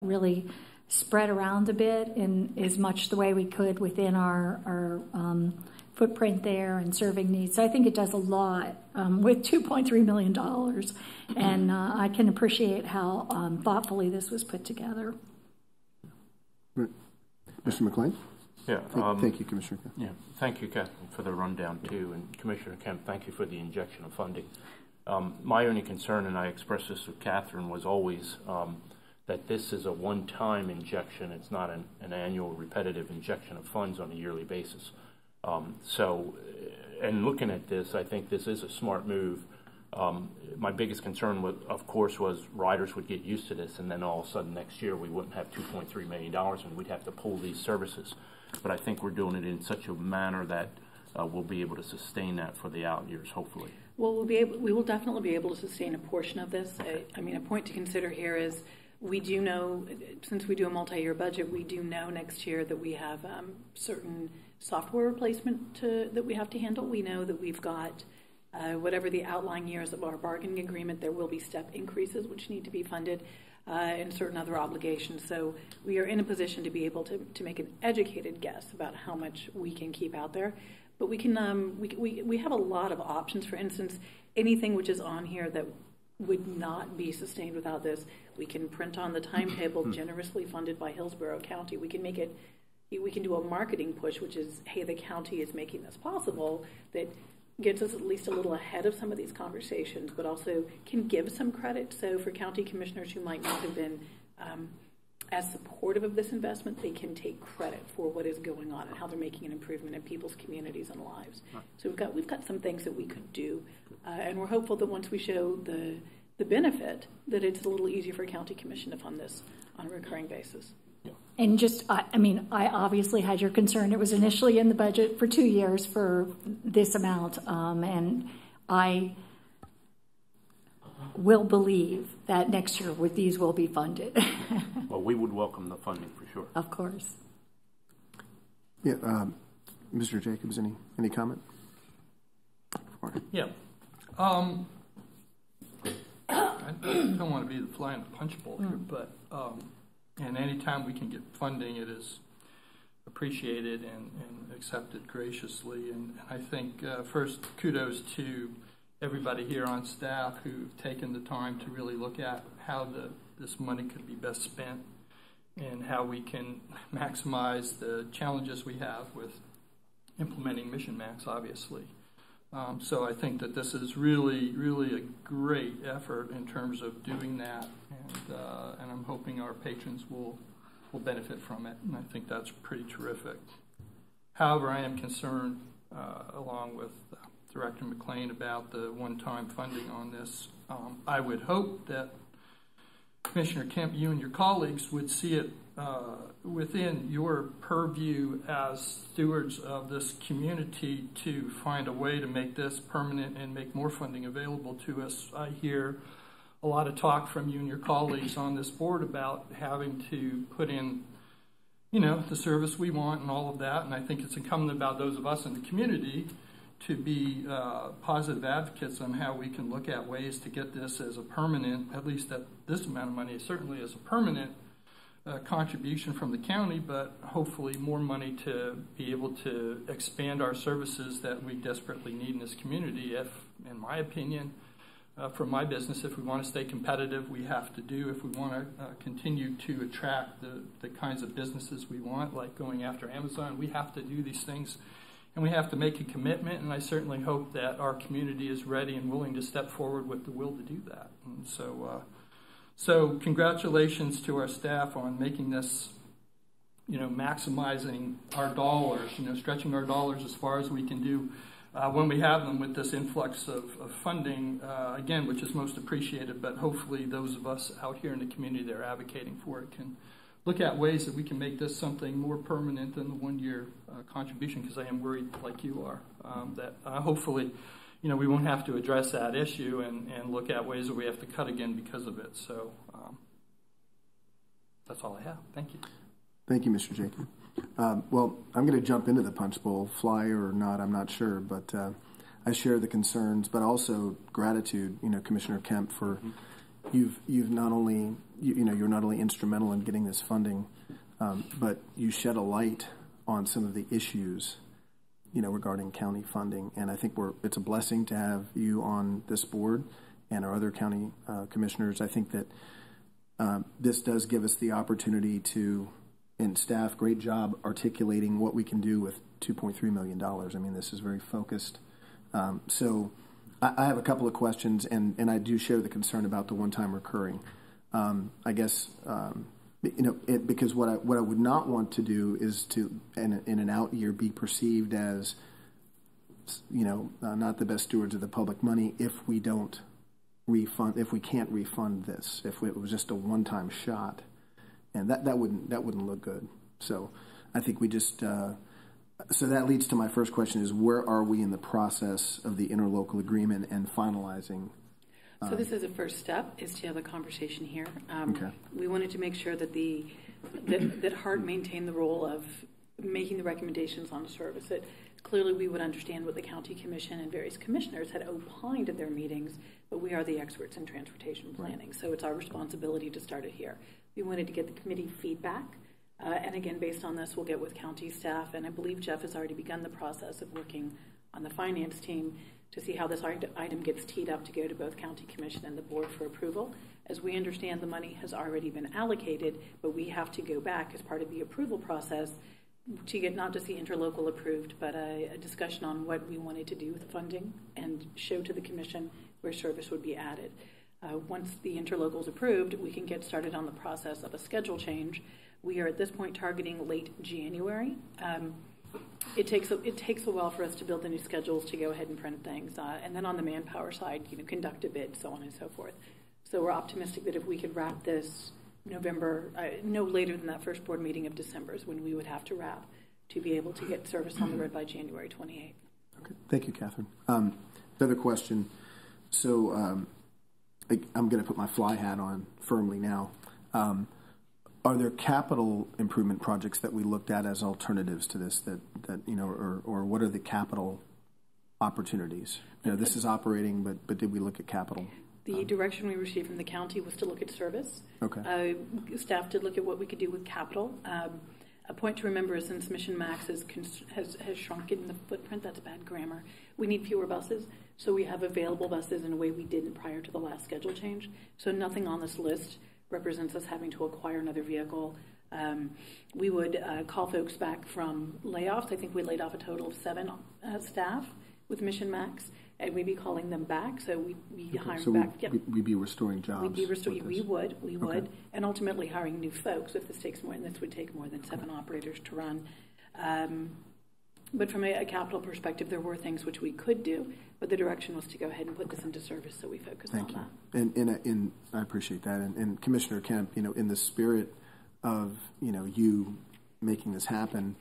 really spread around a bit in as much the way we could within our footprint there and serving needs. So I think it does a lot with $2.3 million. And I can appreciate how thoughtfully this was put together. Mr. McLean? Yeah. Thank you, Commissioner Kemp. Yeah. Thank you, Catherine, for the rundown, too. And Commissioner Kemp, thank you for the injection of funding. My only concern, and I expressed this with Catherine, was always that this is a one-time injection. It's not an annual repetitive injection of funds on a yearly basis. And looking at this, I think this is a smart move. My biggest concern, of course, was riders would get used to this, and then all of a sudden next year we wouldn't have $2.3 million and we'd have to pull these services. But I think we're doing it in such a manner that we'll be able to sustain that for the out years, hopefully. Well, we will definitely be able to sustain a portion of this. I mean, a point to consider here is we do know, since we do a multi-year budget, we do know next year that we have certain software replacement that we have to handle. We know that we've got whatever the outlying years of our bargaining agreement, there will be step increases which need to be funded and certain other obligations. So we are in a position to be able to make an educated guess about how much we can keep out there. But we can we have a lot of options. For instance, anything which is on here that would not be sustained without this, we can print on the timetable generously funded by Hillsborough County. We can make it. We can do a marketing push, which is, hey, the county is making this possible, that gets us at least a little ahead of some of these conversations, but also can give some credit. So for county commissioners who might not have been as supportive of this investment, they can take credit for what is going on and how they're making an improvement in people's communities and lives. So we've got some things that we could do, and we're hopeful that once we show the benefit, that it's a little easier for a county commission to fund this on a recurring basis. And just, I mean, I obviously had your concern. It was initially in the budget for 2 years for this amount, and I will believe that next year these will be funded. Well, we would welcome the funding for sure. Of course. Yeah, Mr. Jacobs, any comment? Yeah. I don't want to be the fly in the punch bowl here, but and anytime we can get funding, it is appreciated and accepted graciously. And I think first, kudos to everybody here on staff who've taken the time to really look at how this money could be best spent and how we can maximize the challenges we have with implementing Mission Max, obviously. So I think that this is really, really a great effort in terms of doing that, and I'm hoping our patrons will benefit from it, and I think that's pretty terrific. However, I am concerned, along with Director McLean, about the one-time funding on this. I would hope that Commissioner Kemp, you and your colleagues would see it within your purview as stewards of this community to find a way to make this permanent and make more funding available to us. I hear a lot of talk from you and your colleagues on this board about having to put in, the service we want and all of that, and I think it's incumbent about those of us in the community to be positive advocates on how we can look at ways to get this as a permanent, at least at this amount of money, certainly as a permanent contribution from the county, but hopefully more money to be able to expand our services that we desperately need in this community. If, in my opinion, for my business, if we want to stay competitive, we have to do. If we want to continue to attract the kinds of businesses we want, like going after Amazon, we have to do these things. And we have to make a commitment, and I certainly hope that our community is ready and willing to step forward with the will to do that. And so congratulations to our staff on making this, maximizing our dollars, stretching our dollars as far as we can do when we have them with this influx of funding, again, which is most appreciated, but hopefully those of us out here in the community that are advocating for it can look at ways that we can make this something more permanent than the one-year contribution, because I am worried, like you are, that hopefully, we won't have to address that issue and look at ways that we have to cut again because of it. So that's all I have. Thank you. Thank you, Mr. Jacob. Well, I'm going to jump into the punch bowl, fly or not, I'm not sure, but I share the concerns, but also gratitude, Commissioner Kemp, for you've not only you're not only instrumental in getting this funding, but you shed a light on some of the issues, regarding county funding. And I think it's a blessing to have you on this board and our other county commissioners. I think that this does give us the opportunity to, and staff, great job articulating what we can do with $2.3 million. I mean, this is very focused. So I have a couple of questions, and I do share the concern about the one-time recurring. I guess, because what I would not want to do is to, in an out year, be perceived as, not the best stewards of the public money if we don't refund, if we can't refund this, if it was just a one-time shot, and that wouldn't look good. So I think we just, so that leads to my first question: is where are we in the process of the interlocal agreement and finalizing? So this is a first step, is to have a conversation here. Okay. We wanted to make sure that that HART maintained the role of making the recommendations on the service. That clearly we would understand what the county commission and various commissioners had opined at their meetings, but we are the experts in transportation planning, so it's our responsibility to start it here. We wanted to get the committee feedback, and again, based on this, we'll get with county staff, and I believe Jeff has already begun the process of working on the finance team to see how this item gets teed up to go to both county commission and the board for approval. As we understand, the money has already been allocated, but we have to go back as part of the approval process to get not just the interlocal approved, but a discussion on what we wanted to do with funding and show to the commission where service would be added. Once the interlocal is approved, we can get started on the process of a schedule change. We are at this point targeting late January. It takes a while for us to build the new schedules, to go ahead and print things, and then on the manpower side, conduct a bid, so on and so forth. So we're optimistic that if we could wrap this November, no later than that first board meeting of December is when we would have to wrap to be able to get service on the road by January 28th. Okay, thank you, Catherine. The other question. So I'm going to put my fly hat on firmly now. Are there capital improvement projects that we looked at as alternatives to this that or what are the capital opportunities? This is operating, but did we look at capital? The direction we received from the county was to look at service. Okay. Staff did look at what we could do with capital. A point to remember is since Mission Max has shrunk in the footprint, that's bad grammar, we need fewer buses. So we have available buses in a way we didn't prior to the last schedule change. So nothing on this list represents us having to acquire another vehicle. We would call folks back from layoffs. I think we laid off a total of 7 staff with Mission Max, and we'd be calling them back. So we'd be hiring so back. We'd be restoring jobs. We'd be restoring. We would, Okay. and ultimately hiring new folks. If this takes more, and this would take more than 7 operators to run. But from a capital perspective, there were things which we could do, but the direction was to go ahead and put this into service, so we focused on that. And I appreciate that. And Commissioner Kemp, in the spirit of you making this happen,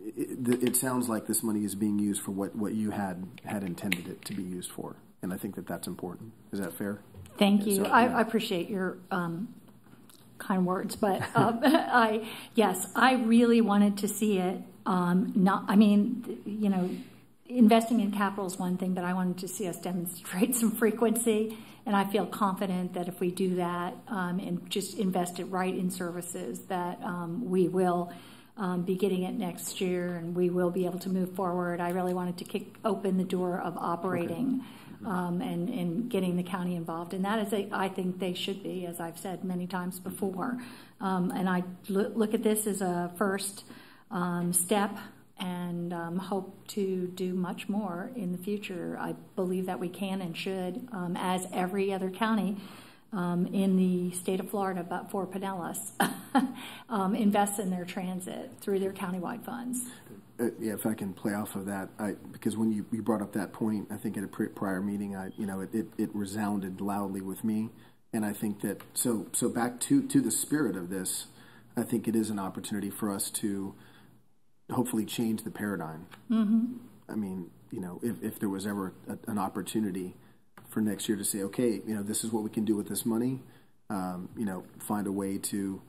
it sounds like this money is being used for what you had intended it to be used for, and I think that's important. Is that fair? Thank you. So, I appreciate your kind words, but I really wanted to see it. Investing in capital is one thing, but I wanted to see us demonstrate some frequency, and I feel confident that if we do that and just invest it right in services, that we will be getting it next year, and we will be able to move forward. I really wanted to kick open the door of operating. Okay. And getting the county involved. And that is, I think they should be, as I've said many times before. And I look at this as a first step and hope to do much more in the future. I believe that we can and should, as every other county in the state of Florida, but for Pinellas, invest in their transit through their countywide funds. If I can play off of that, because when you brought up that point, I think at a prior meeting, it resounded loudly with me, and I think that so back to the spirit of this, I think it is an opportunity for us to hopefully change the paradigm. Mm-hmm. I mean, if there was ever an opportunity for next year to say, okay, this is what we can do with this money, find a way to,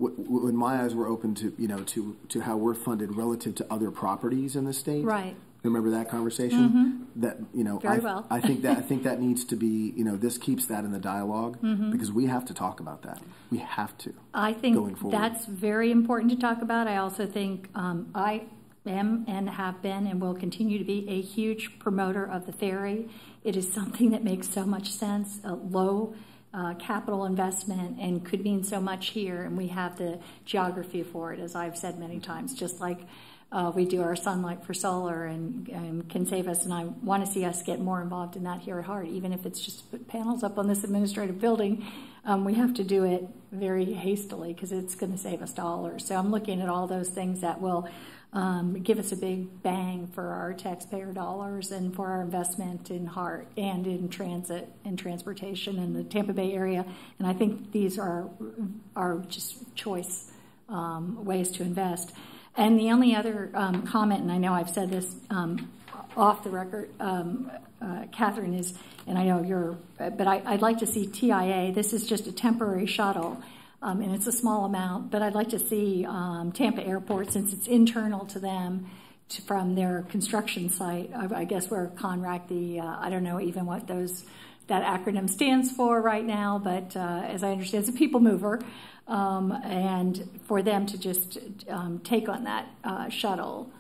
when my eyes were open to how we're funded relative to other properties in the state, right? Remember that conversation? That Very well. I think that needs to be, this keeps that in the dialogue because we have to talk about that. We have to. I think going forward. That's very important to talk about. I also think I am and have been and will continue to be a huge promoter of the ferry. It is something that makes so much sense, a low capital investment, and could mean so much here, and we have the geography for it, as I've said many times, just like we do our Sunlight for Solar and can save us, and I want to see us get more involved in that here at HART, even if it's just put panels up on this administrative building. We have to do it very hastily because it's going to save us dollars. So I'm looking at all those things that will give us a big bang for our taxpayer dollars and for our investment in HART and in transit and transportation in the Tampa Bay area. And I think these are just choice ways to invest. And the only other comment, and I know I've said this off the record, Catherine, is, and I know but I'd like to see TIA. This is just a temporary shuttle. And it's a small amount, but I'd like to see Tampa Airport, since it's internal to them, from their construction site, I guess where CONRAC, I don't know even what that acronym stands for right now, but as I understand, it's a people mover, and for them to just take on that shuttle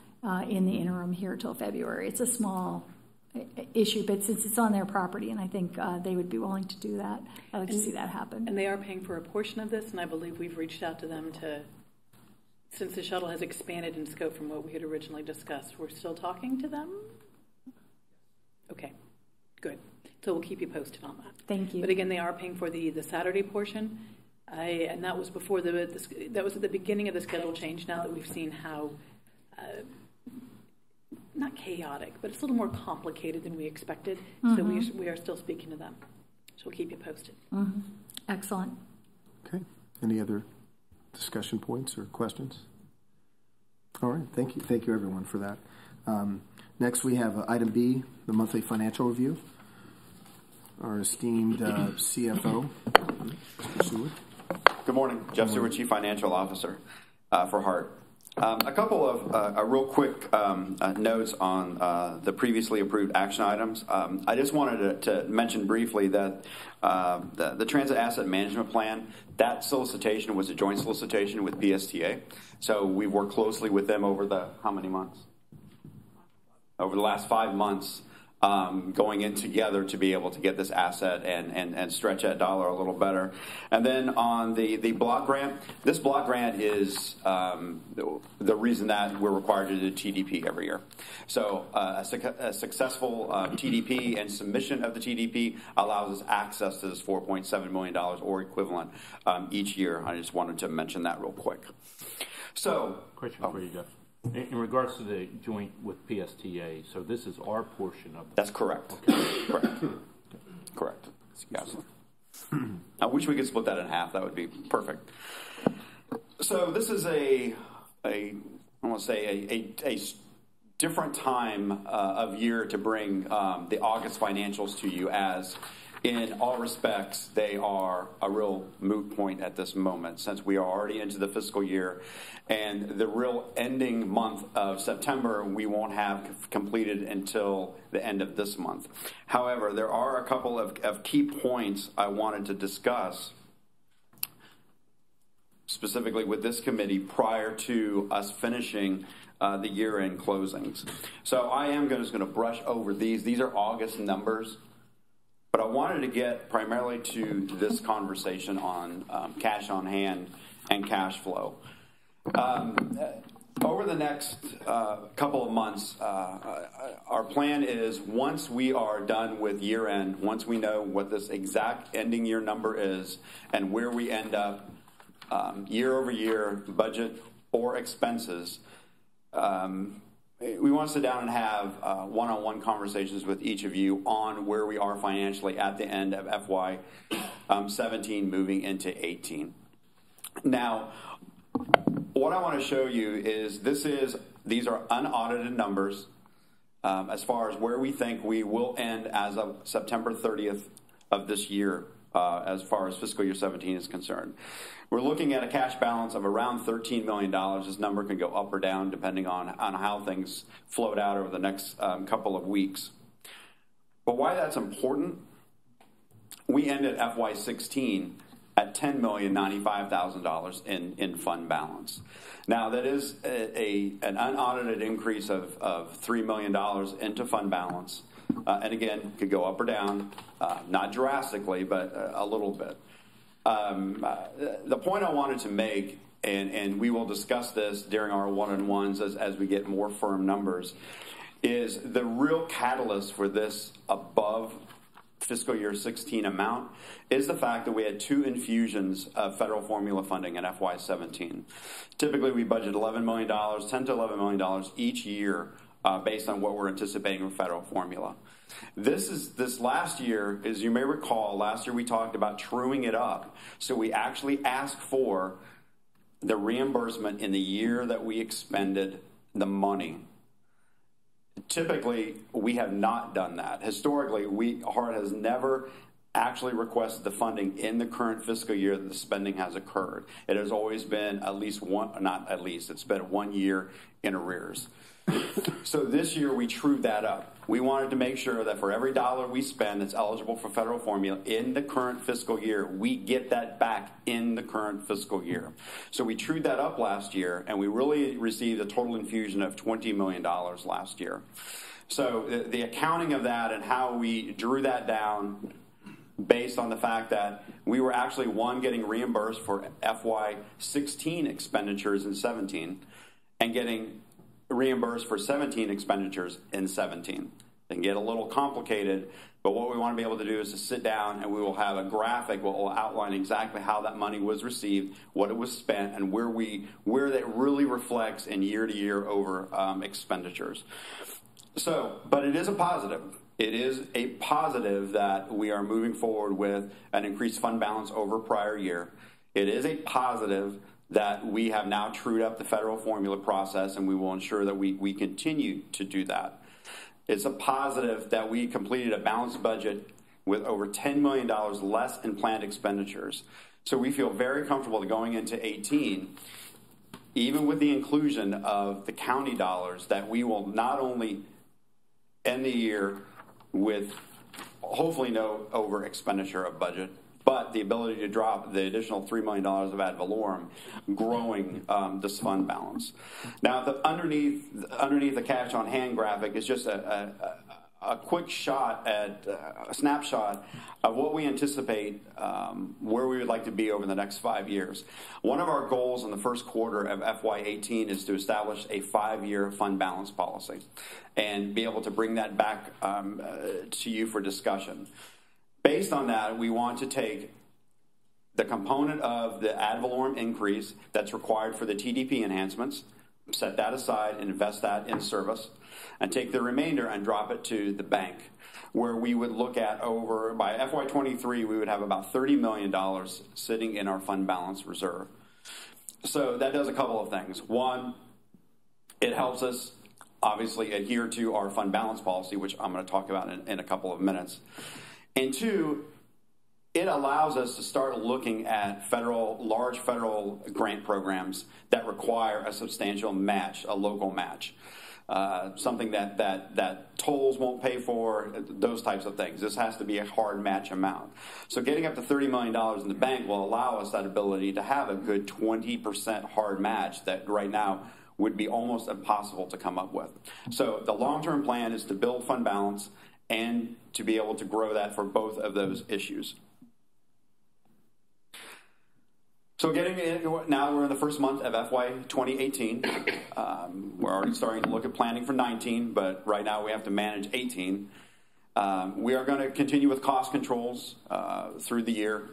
in the interim here till February. It's a small issue, but since it's on their property, and I think they would be willing to do that, I'd like to see that happen. And they are paying for a portion of this, and I believe we've reached out to them since the shuttle has expanded in scope from what we had originally discussed, we're still talking to them? Okay, good. So we'll keep you posted on that. Thank you. But again, they are paying for the Saturday portion, and that was before that was at the beginning of the schedule change. Now that we've seen how not chaotic, but it's a little more complicated than we expected. So we are still speaking to them. So we'll keep you posted. Excellent. Okay. Any other discussion points or questions? All right. Thank you. Thank you, everyone, for that. Next, we have item B, the monthly financial review. Our esteemed CFO, Mr. Seward. Good morning. Jeff Seward, Chief Financial Officer for HART. A couple of real quick notes on the previously approved action items. I just wanted to mention briefly that the Transit Asset Management Plan, that solicitation was a joint solicitation with PSTA. So we worked closely with them over how many months? Over the last 5 months, going in together to be able to get this asset and stretch that dollar a little better. And then on the block grant, this block grant is the reason that we're required to do TDP every year. So a successful TDP and submission of the TDP allows us access to this $4.7 million or equivalent each year. I just wanted to mention that real quick. So, question for you, Jeff. In regards to the joint with PSTA, so this is our portion of That's correct. Okay. Correct. Yes. I wish we could split that in half. That would be perfect. So this is I want to say a different time of year to bring the August financials to you, as in all respects, they are a real moot point at this moment, since we are already into the fiscal year, and the real ending month of September we won't have completed until the end of this month. However, there are a couple of key points I wanted to discuss specifically with this committee prior to us finishing the year-end closings. So I am just going to brush over these. These are August numbers. But I wanted to get primarily to this conversation on cash on hand and cash flow. Over the next couple of months, our plan is, once we are done with year end, once we know what this exact ending year number is and where we end up year over year, budget or expenses, we want to sit down and have one-on-one conversations with each of you on where we are financially at the end of FY 17 moving into 18. Now, what I want to show you is these are unaudited numbers as far as where we think we will end as of September 30th of this year as far as fiscal year 17 is concerned. We're looking at a cash balance of around $13 million. This number can go up or down depending on how things float out over the next couple of weeks. But why that's important, we ended FY16 at $10,095,000 in fund balance. Now, that is an unaudited increase of $3 million into fund balance. And again, could go up or down, not drastically, but a little bit. The point I wanted to make, and we will discuss this during our one-on-ones as we get more firm numbers, is the real catalyst for this above fiscal year 16 amount is the fact that we had 2 infusions of federal formula funding in FY17. Typically, we budget $11 million, $10 to $11 million each year based on what we're anticipating with federal formula. This last year, as you may recall, last year we talked about truing it up. So we actually asked for the reimbursement in the year that we expended the money. Typically, we have not done that. Historically, HART has never actually requested the funding in the current fiscal year that the spending has occurred. It has always been at least one, not at least, it's been 1 year in arrears. So this year we trued that up. We wanted to make sure that for every dollar we spend that's eligible for federal formula in the current fiscal year, we get that back in the current fiscal year. So we trued that up last year, and we really received a total infusion of $20 million last year. So the accounting of that and how we drew that down based on the fact that we were actually, getting reimbursed for FY16 expenditures in 17 and getting reimbursed for 17 expenditures in 17. They can get a little complicated, but what we want to be able to do is to sit down and we will have a graphic that will outline exactly how that money was received, what it was spent, and where that really reflects in year to year over expenditures. So, but it is a positive. It is a positive that we are moving forward with an increased fund balance over prior year. It is a positive that we have now trued up the federal formula process, and we will ensure that we continue to do that. It's a positive that we completed a balanced budget with over $10 million less in planned expenditures. So we feel very comfortable going into 18, even with the inclusion of the county dollars, that we will not only end the year with hopefully no over expenditure of budget, but the ability to drop the additional $3 million of ad valorem, growing this fund balance. Now, underneath the cash on hand graphic is just a quick shot at a snapshot of what we anticipate where we would like to be over the next 5 years. One of our goals in the first quarter of FY18 is to establish a 5-year fund balance policy and be able to bring that back to you for discussion. Based on that, we want to take the component of the ad valorem increase that's required for the TDP enhancements, set that aside and invest that in service, and take the remainder and drop it to the bank, where we would look at by FY23, we would have about $30 million sitting in our fund balance reserve. So that does a couple of things. One, it helps us obviously adhere to our fund balance policy, which I'm going to talk about in a couple of minutes. And two, it allows us to start looking at large federal grant programs that require a substantial match, a local match, something that tolls won't pay for, those types of things. This has to be a hard match amount. So getting up to $30 million in the bank will allow us that ability to have a good 20% hard match that right now would be almost impossible to come up with. So the long-term plan is to build fund balance and to be able to grow that for both of those issues. So now we're in the first month of FY 2018. We're already starting to look at planning for 19, but right now we have to manage 18. We are going to continue with cost controls through the year.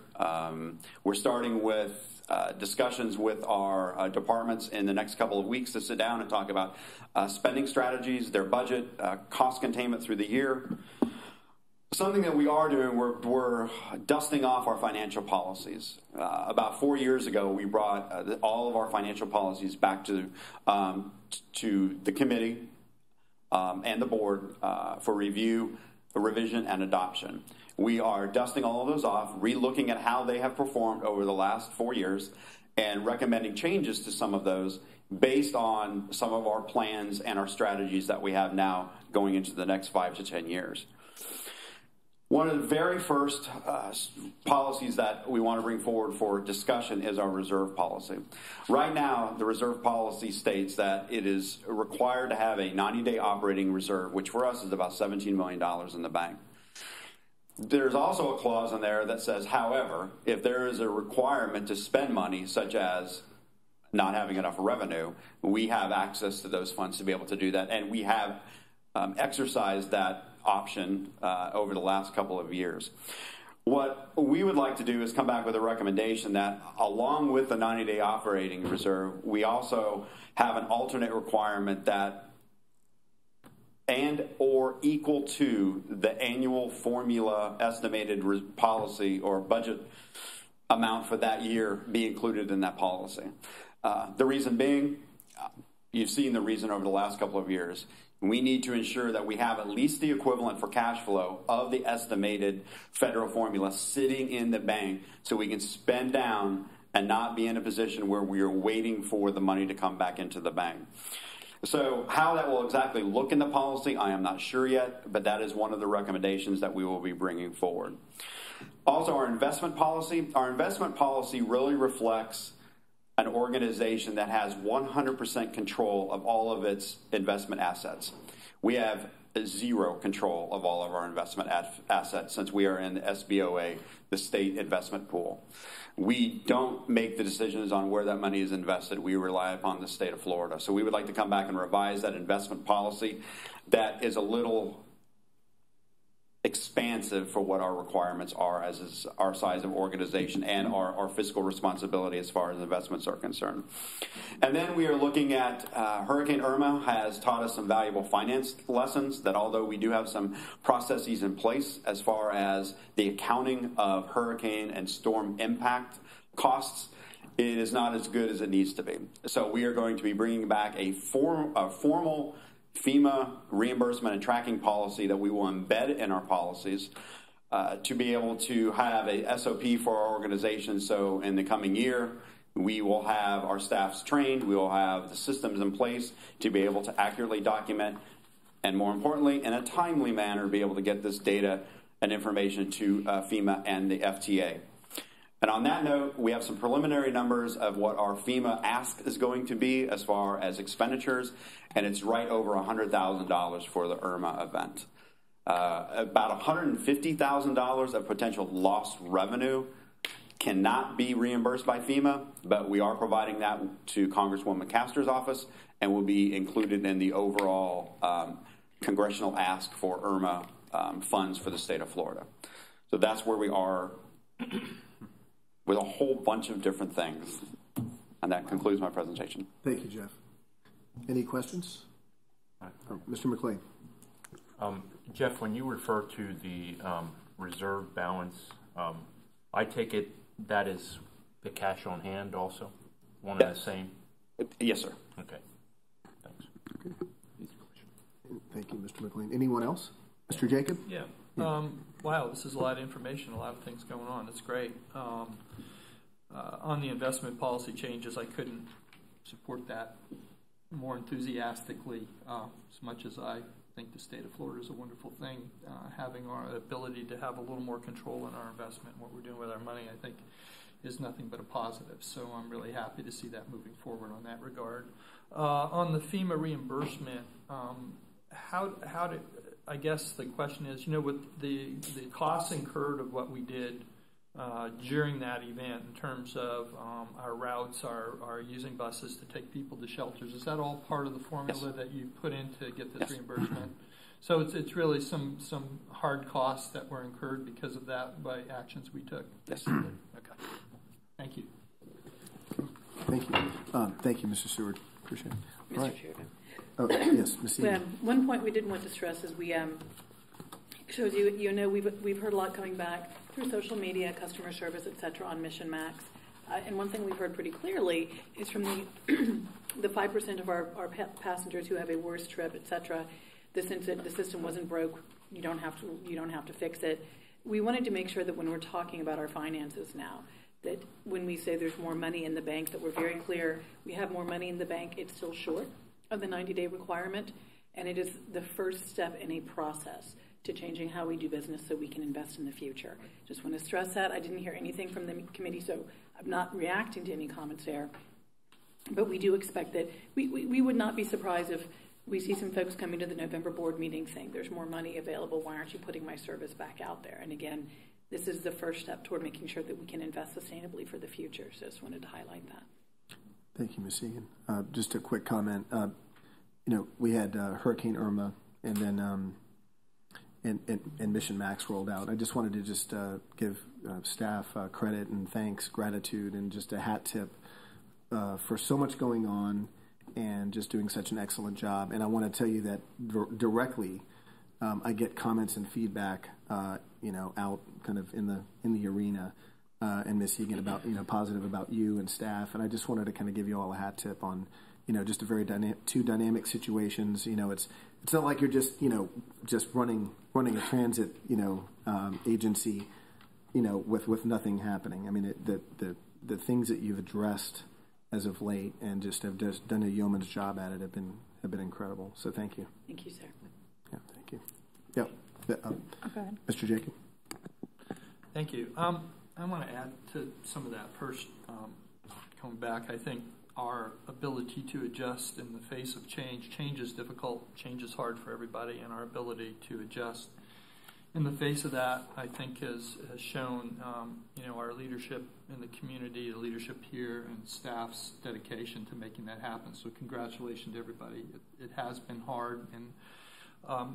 We're starting with discussions with our departments in the next couple of weeks to sit down and talk about spending strategies, their budget, cost containment through the year. Something that we are doing, we're dusting off our financial policies. About 4 years ago, we brought all of our financial policies back to the committee and the board for review, revision, and adoption. We are dusting all of those off, re-looking at how they have performed over the last 4 years, and recommending changes to some of those based on some of our plans and our strategies that we have now going into the next 5 to 10 years. One of the very first policies that we want to bring forward for discussion is our reserve policy. Right now, the reserve policy states that it is required to have a 90-day operating reserve, which for us is about $17 million in the bank. There's also a clause in there that says, however, if there is a requirement to spend money, such as not having enough revenue, we have access to those funds to be able to do that, and we have exercised that option over the last couple of years. What we would like to do is come back with a recommendation that along with the 90-day operating reserve, we also have an alternate requirement that and or equal to the annual formula estimated policy or budget amount for that year be included in that policy. The reason being, you've seen the reason over the last couple of years. We need to ensure that we have at least the equivalent for cash flow of the estimated federal formula sitting in the bank so we can spend down and not be in a position where we are waiting for the money to come back into the bank. So how that will exactly look in the policy, I am not sure yet, but that is one of the recommendations that we will be bringing forward. Also, our investment policy. Our investment policy really reflects an organization that has 100% control of all of its investment assets. We have zero control of all of our investment assets since we are in the SBOA, the state investment pool. We don't make the decisions on where that money is invested. We rely upon the state of Florida. So we would like to come back and revise that investment policy that is a little expansive for what our requirements are as is our size of organization and our fiscal responsibility as far as investments are concerned. And then we are looking at Hurricane Irma has taught us some valuable finance lessons that although we do have some processes in place as far as the accounting of hurricane and storm impact costs, it is not as good as it needs to be. So we are going to be bringing back a formal FEMA reimbursement and tracking policy that we will embed in our policies to be able to have a SOP for our organization. So in the coming year, we will have our staffs trained, we will have the systems in place to be able to accurately document, and more importantly, in a timely manner, be able to get this data and information to FEMA and the FTA. And on that note, we have some preliminary numbers of what our FEMA ask is going to be as far as expenditures, and it's right over $100,000 for the Irma event. About $150,000 of potential lost revenue cannot be reimbursed by FEMA, but we are providing that to Congresswoman Castor's office and will be included in the overall congressional ask for Irma funds for the state of Florida. So that's where we are with a whole bunch of different things. And that concludes my presentation. Thank you, Jeff. Any questions? Mr. McLean. Jeff, when you refer to the reserve balance, I take it that is the cash on hand also? One and the same? Yes, sir. Okay. Thanks. Okay. Thank you, Mr. McLean. Anyone else? Mr. Jacob? Yeah. Wow, this is a lot of information, a lot of things going on. It's great. On the investment policy changes, I couldn't support that more enthusiastically as much as I think the state of Florida is a wonderful thing. Having our ability to have a little more control in our investment and what we're doing with our money, I think, is nothing but a positive. So I'm really happy to see that moving forward on that regard. On the FEMA reimbursement, how did, I guess the question is, with the costs incurred of what we did during that event in terms of our routes, our using buses to take people to shelters, is that all part of the formula that you put in to get this reimbursement? So it's really some hard costs that were incurred because of that by actions we took? Yes. Okay. Thank you. Thank you. Thank you, Mr. Seward. Appreciate it. Mr. Right. Chairman. Oh, yes, Ms. Eden. One point we did want to stress is we shows we've heard a lot coming back through social media, customer service, et cetera, on Mission Max. And one thing we've heard pretty clearly is from the 5% of our passengers who have a worse trip, et cetera. The system wasn't broke. You don't have to fix it. we wanted to make sure that when we're talking about our finances now, that when we say there's more money in the bank, that we're very clear we have more money in the bank. It's still short of the 90-day requirement, and it is the first step in a process to changing how we do business so we can invest in the future. Just want to stress that. I didn't hear anything from the committee, so I'm not reacting to any comments there. But we do expect that we would not be surprised if we see some folks coming to the November board meeting saying there's more money available. Why aren't you putting my service back out there? And again, this is the first step toward making sure that we can invest sustainably for the future. So I just wanted to highlight that. Thank you, Ms. Egan. Just a quick comment. We had Hurricane Irma, and then and Mission Max rolled out. I just wanted to just give staff credit and thanks, gratitude, and just a hat tip for so much going on and just doing such an excellent job. And I want to tell you that directly, I get comments and feedback, out kind of in the arena, and Ms. Egan about positive about you and staff. And I just wanted to kind of give you all a hat tip on just a very two dynamic situations. It's not like you're just just running a transit agency with nothing happening. I mean the things that you've addressed as of late and just have just done a yeoman's job at it have been incredible. So thank you. Thank you, sir. Yeah, thank you. Yeah, Okay. Mr. Jacob. Thank you. I want to add to some of that. First, coming back, I think our ability to adjust in the face of change. Change is difficult. Change is hard for everybody, and our ability to adjust in the face of that, I think, has shown, our leadership in the community, the leadership here, and staff's dedication to making that happen. So congratulations to everybody. It has been hard, and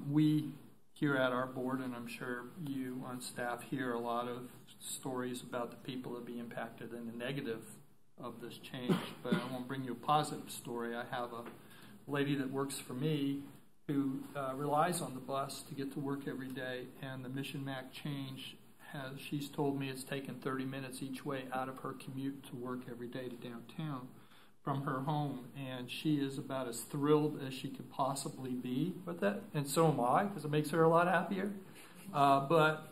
we here at our board, and I'm sure you on staff hear a lot of stories about the people that be impacted and the negative of this change. But I want to bring you a positive story. I have a lady that works for me who relies on the bus to get to work every day, and the Mission Mac change she's told me it's taken 30 minutes each way out of her commute to work every day to downtown from her home, and she is about as thrilled as she could possibly be with that, and so am I, because it makes her a lot happier. But,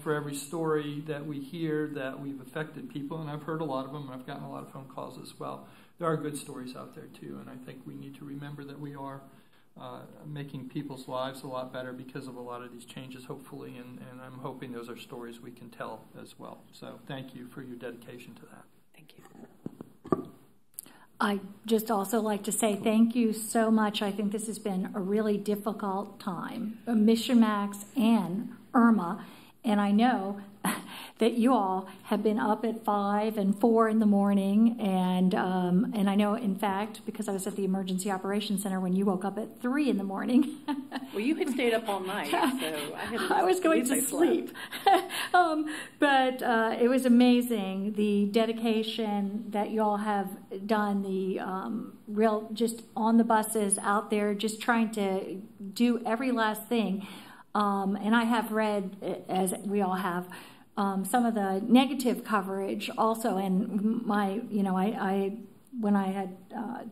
for every story that we hear that we've affected people, and I've heard a lot of them, and I've gotten a lot of phone calls as well, there are good stories out there too, and I think we need to remember that we are making people's lives a lot better because of a lot of these changes, hopefully, and I'm hoping those are stories we can tell as well. So thank you for your dedication to that. Thank you. I just also like to say thank you so much. I think this has been a really difficult time, Mission Max and Irma, and I know that you all have been up at 5 and 4 in the morning, and I know, in fact, because I was at the Emergency Operations Center when you woke up at 3 in the morning. Well, you had stayed up all night, so I was going to sleep. But it was amazing, the dedication that you all have done, the real, just on the buses out there, just trying to do every last thing. And I have read, as we all have, some of the negative coverage also, and when I had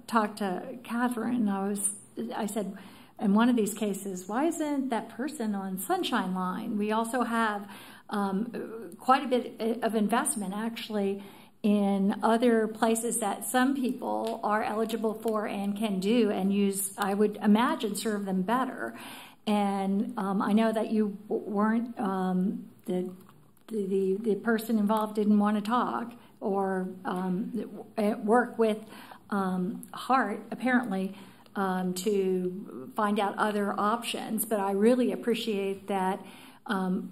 talked to Catherine, I said, in one of these cases, why isn't that person on Sunshine Line? We also have quite a bit of investment, actually, in other places that some people are eligible for and can do and use, I would imagine, serve them better. And I know that you weren't, the person involved didn't want to talk or work with HART, apparently, to find out other options. But I really appreciate that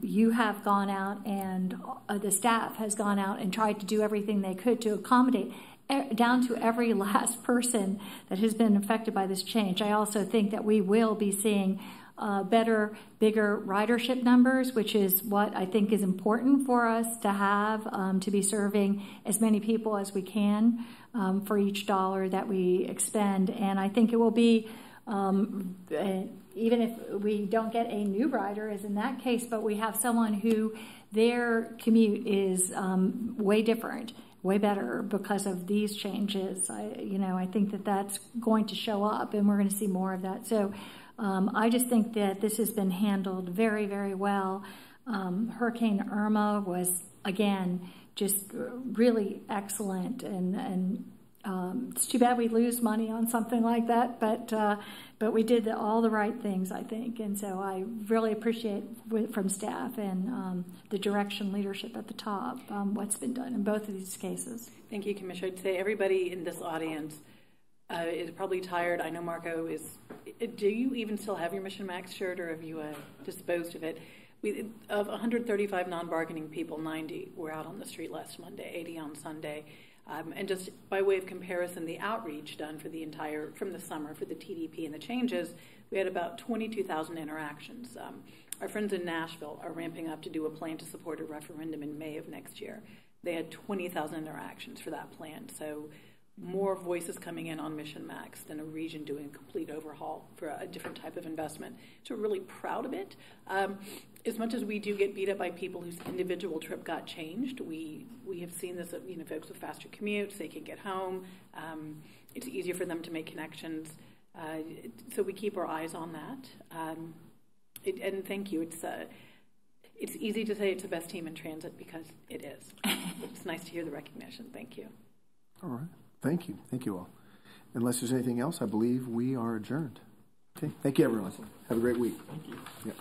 you have gone out and the staff has gone out and tried to do everything they could to accommodate down to every last person that has been affected by this change. I also think that we will be seeing better, bigger ridership numbers, which is what I think is important for us to have, to be serving as many people as we can for each dollar that we expend. And I think it will be, even if we don't get a new rider, as in that case, but we have someone who their commute is way different, way better because of these changes. I think that that's going to show up, and we're going to see more of that. So I just think that this has been handled very, very well. Hurricane Irma was, again, just really excellent, and it's too bad we lose money on something like that, but we did all the right things, I think, and so I really appreciate from staff and the direction leadership at the top what's been done in both of these cases. Thank you, Commissioner. I'd say everybody in this audience is probably tired. I know Marco is. Do you even still have your Mission Max shirt, or have you disposed of it? Of 135 non-bargaining people, 90 were out on the street last Monday, 80 on Sunday. And just by way of comparison, the outreach done for from the summer for the TDP and the changes, we had about 22,000 interactions. Our friends in Nashville are ramping up to do a plan to support a referendum in May of next year. They had 20,000 interactions for that plan. So more voices coming in on Mission Max than a region doing a complete overhaul for a different type of investment. So we're really proud of it. As much as we do get beat up by people whose individual trip got changed, we have seen this, folks with faster commutes, they can get home. It's easier for them to make connections. So we keep our eyes on that. And thank you. It's easy to say it's the best team in transit because it is. It's nice to hear the recognition. Thank you. All right. Thank you. Thank you all. Unless there's anything else, I believe we are adjourned. Okay. Thank you, everyone. Have a great week. Thank you. Yeah.